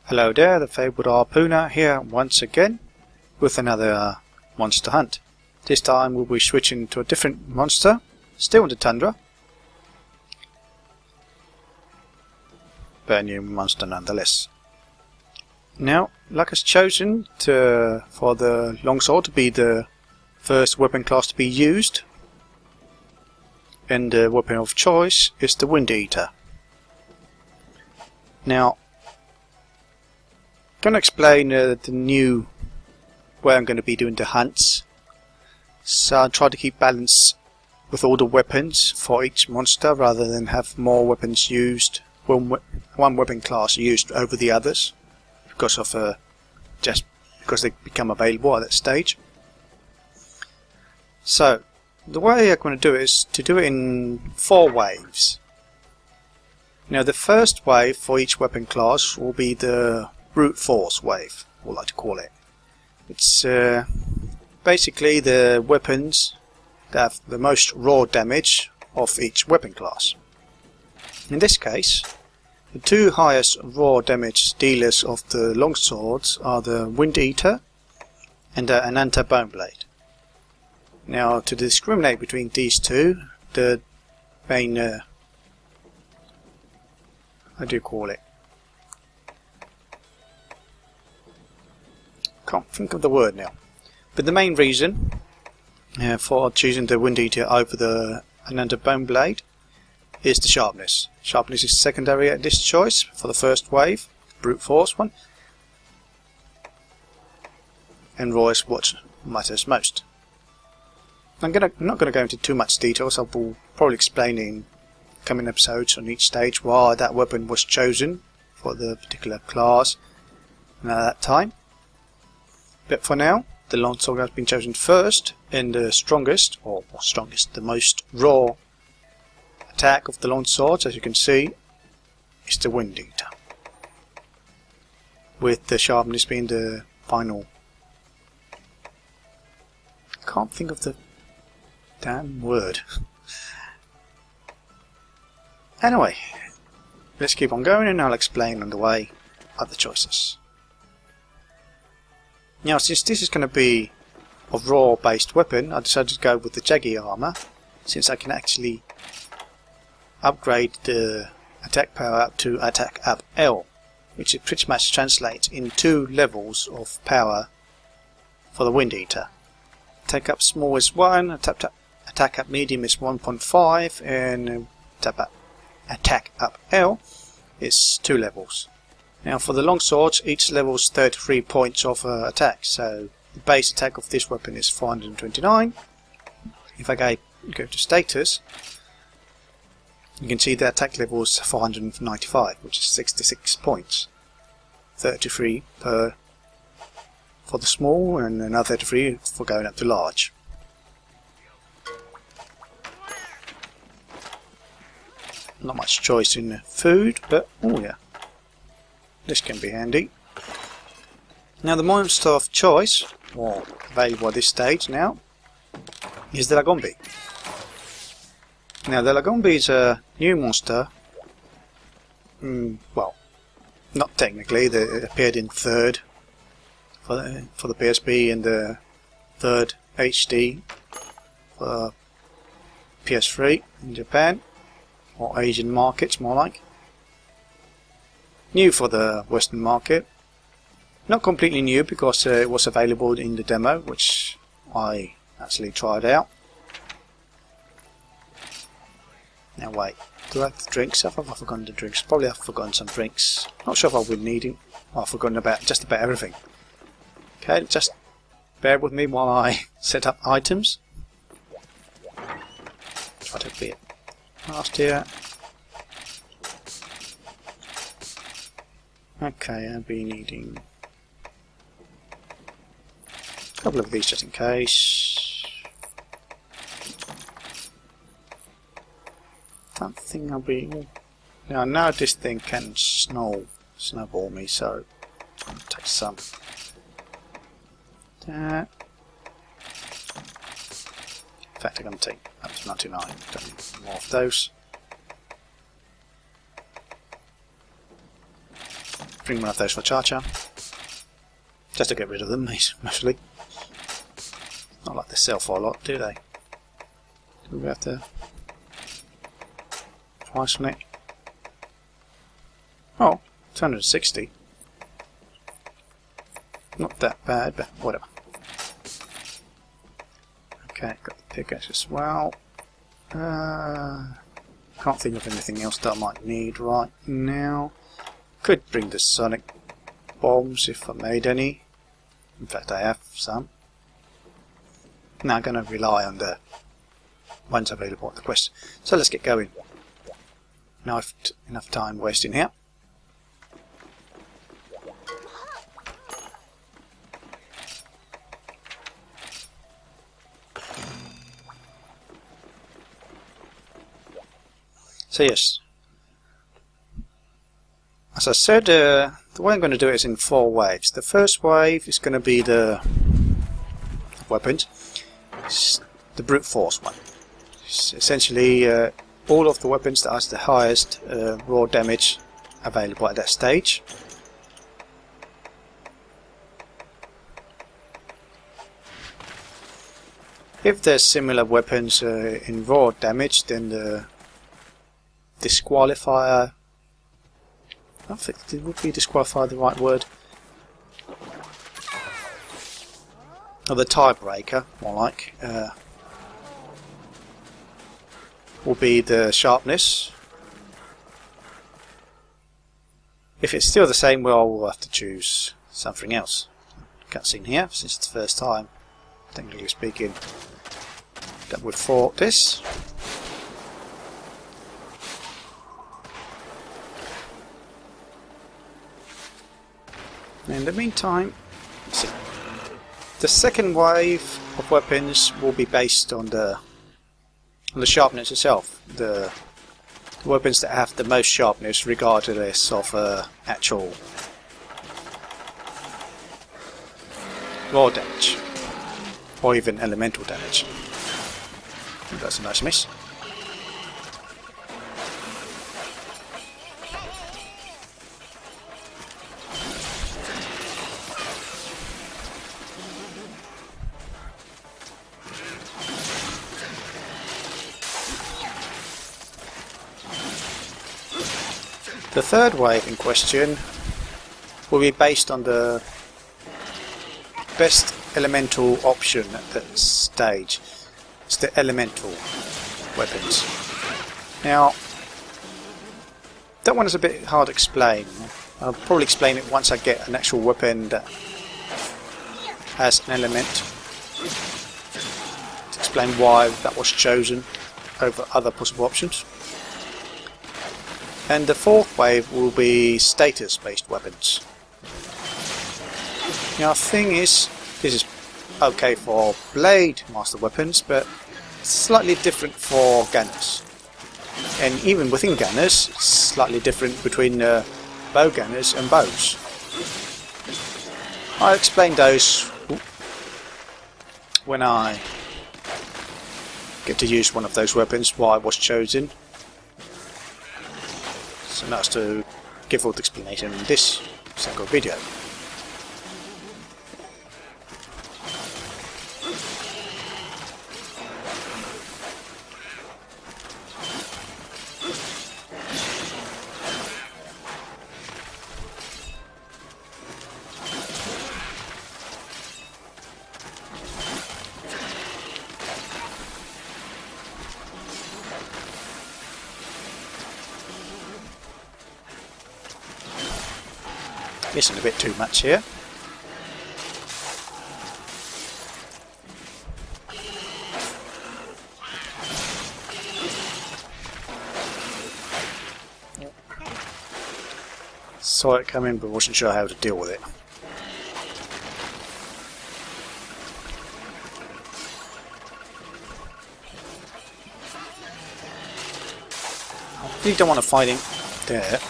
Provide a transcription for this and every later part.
Hello there, the Fabled Harpooner here once again with another monster hunt. This time we'll be switching to a different monster, still in the tundra, but a new monster nonetheless. Now, luck has chosen for the longsword to be the first weapon class to be used, and the weapon of choice is the Windeater. Now, I'm going to explain the new way I'm going to be doing the hunts. So I'll try to keep balance with all the weapons for each monster rather than have more weapons used, one weapon class used over the others because of just because they become available at that stage. So the way I'm going to do it is to do it in 4 waves. Now the first wave for each weapon class will be the brute force wave, I like to call it. It's basically the weapons that have the most raw damage of each weapon class. In this case, the 2 highest raw damage dealers of the longswords are the Windeater and the Ananta Bone Blade. Now, to discriminate between these two, the main how do you call it? Can't think of the word now. But the main reason for choosing the Windeater over the Ananta Bone Blade is the sharpness. Sharpness is secondary at this choice for the first wave, brute force one, and raw is what matters most. I'm not going to go into too much detail, so I will probably explain in coming episodes on each stage why that weapon was chosen for the particular class at that time. But for now, the longsword has been chosen first, and the strongest, the most raw attack of the longswords, as you can see, is the Windeater, with the sharpness being the final. Can't think of the damn word. Anyway, let's keep on going and I'll explain on the way other choices. Now, since this is going to be a raw based weapon, I decided to go with the Jaggy armor, since I can actually upgrade the attack power up to attack up L, which it pretty much translates in 2 levels of power for the Windeater. Attack up small is 1, attack up medium is 1.5, and attack up L is 2 levels. Now for the longswords, each level is 33 points of attack, so the base attack of this weapon is 429. If I go to status, you can see the attack level is 495, which is 66 points. 33 for the small and another 33 for going up to large. Not much choice in food, but oh yeah, this can be handy. Now the monster of choice, or available at this stage now, is the Lagombi. Now the Lagombi is a new monster. Well, not technically. It appeared in 3rd for the PSP and the 3rd HD for PS3 in Japan, or Asian markets more like. New for the Western market. Not completely new because it was available in the demo, which I actually tried out. Now wait, do I have the drinks? Have I forgotten the drinks? Probably I've forgotten some drinks. Not sure if I would need it. I've forgotten about just about everything. Okay, just bear with me while I set up items. Try to be last here. Okay, I'll be needing a couple of these just in case. Don't think I'll be. Now I know this thing can snowball me, so I'm going to take some. That. In fact, I'm going to take up to 99. Don't need more of those. bring one of those for Cha-Cha. Just to get rid of them, mostly. Not like they sell for a lot, do they? Do we have to price on it? Oh, 260. Not that bad, but whatever. Okay, got the pickaxe as well. Can't think of anything else that I might need right now. Could bring the sonic bombs if I made any. In fact, I have some. Now I'm going to rely on the ones available at the quest. So let's get going. Now I've enough time wasting here. So yes, as I said, the way I'm going to do it is in 4 waves. The first wave is going to be the weapons, it's the brute force one. It's essentially all of the weapons that has the highest raw damage available at that stage. If there's similar weapons in raw damage, then the disqualifier, I don't think it would be disqualifier the right word, or the tiebreaker, more like, will be the sharpness. If it's still the same, well, we'll have to choose something else. Cutscene here, since it's the first time, technically speaking, that we've fought this. In the meantime, the second wave of weapons will be based on the sharpness itself. The weapons that have the most sharpness, regardless of actual raw damage, or even elemental damage. That's a nice miss. The third wave in question will be based on the best elemental option at that stage. It's the elemental weapons. Now, that one is a bit hard to explain. I'll probably explain it once I get an actual weapon that has an element, to explain why that was chosen over other possible options. And the fourth wave will be status-based weapons. Now the thing is, this is okay for blade master weapons, but it's slightly different for gunners. And even within gunners, it's slightly different between bow gunners and bows. I'll explain those when I get to use one of those weapons, why it was chosen. So that's to give all the explanation in this single video. Missing a bit too much here. Saw it coming, but wasn't sure how to deal with it. I really don't want to fight him there.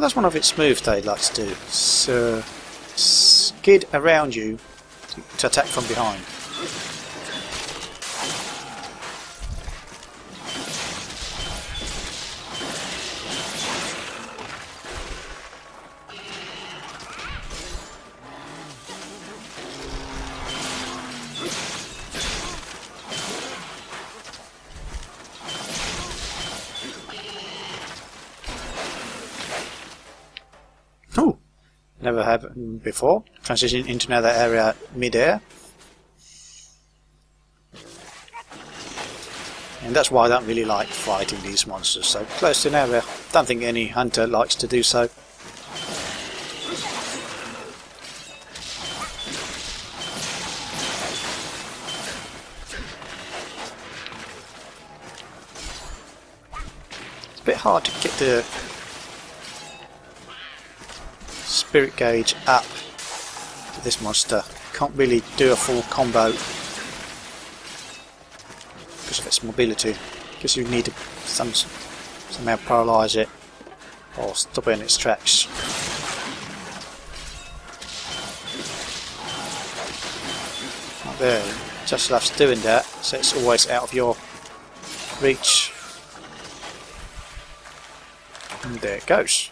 That's one of its moves they like to do. So skid around you to attack from behind. Oh, never happened before. Transition into another area mid-air. And that's why I don't really like fighting these monsters so close to an area. Don't think any hunter likes to do so. It's a bit hard to get the spirit gauge up to this monster. Can't really do a full combo because of its mobility. Because you need to somehow paralyse it or stop it in its tracks. Right there, just loves doing that, so it's always out of your reach. And there it goes.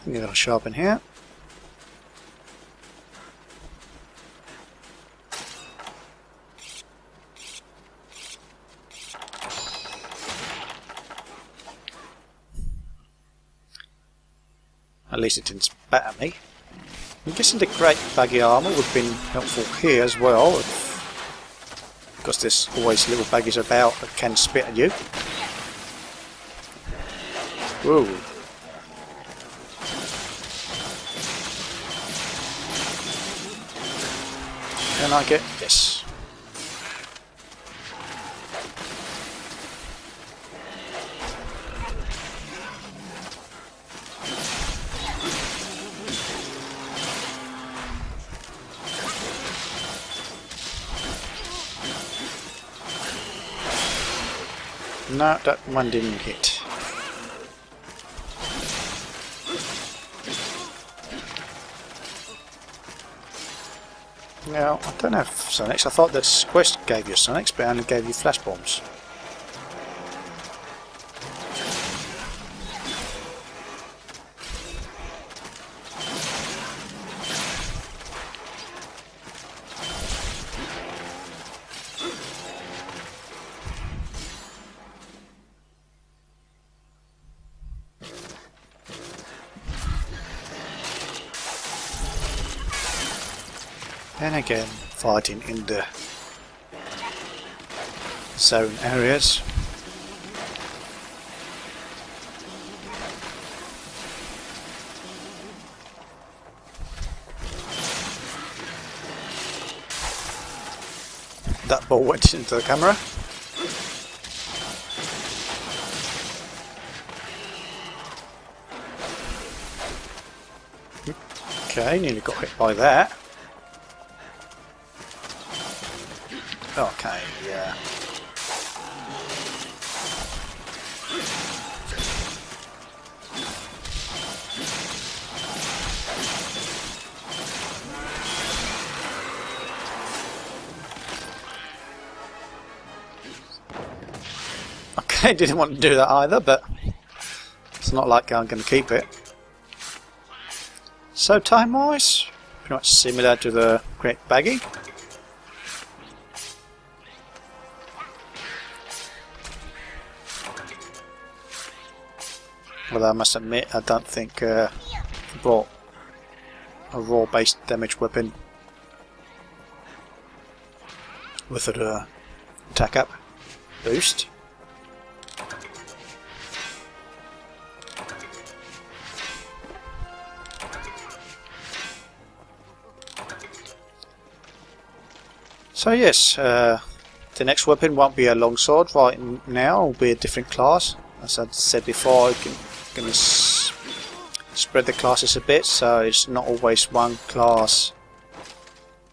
A little sharpen here. At least it didn't spat at me. I'm guessing the great baggy armour would have been helpful here as well, because there's always little baggies about that can spit at you. Whoa. Can I get this? No, that one didn't hit. Now, I don't have Sonics. I thought this quest gave you Sonics, but it only gave you flash bombs. And again, fighting in the zone areas. That ball went into the camera. Okay, nearly got hit by that. Okay, yeah. Okay, didn't want to do that either, but it's not like I'm going to keep it. So time-wise, pretty much similar to the Great Baggy. Although I must admit, I don't think I brought a raw-based damage weapon with an attack up boost. So yes, the next weapon won't be a longsword right now, it'll be a different class. As I said before, I'm going to spread the classes a bit, so it's not always one class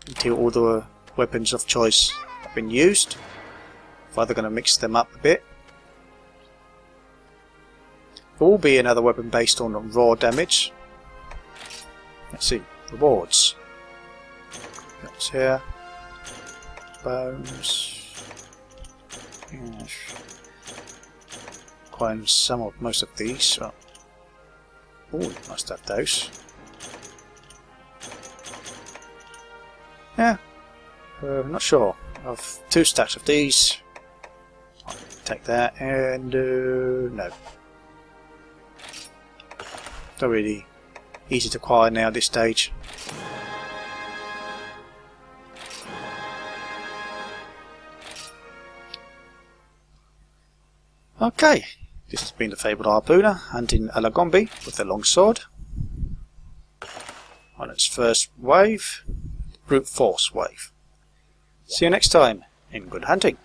until all the weapons of choice have been used. I'm either going to mix them up a bit. There will be another weapon based on raw damage. Let's see. Rewards. That's here. Bones. Yes. Acquiring most of these. Oh, must have those. Yeah. Not sure. I've 2 stacks of these. I'll take that and no. They're really easy to acquire now at this stage. Okay, this has been the Fabled Harpooner hunting a Lagombi with a long sword. On its first wave, brute force wave. See you next time in good hunting.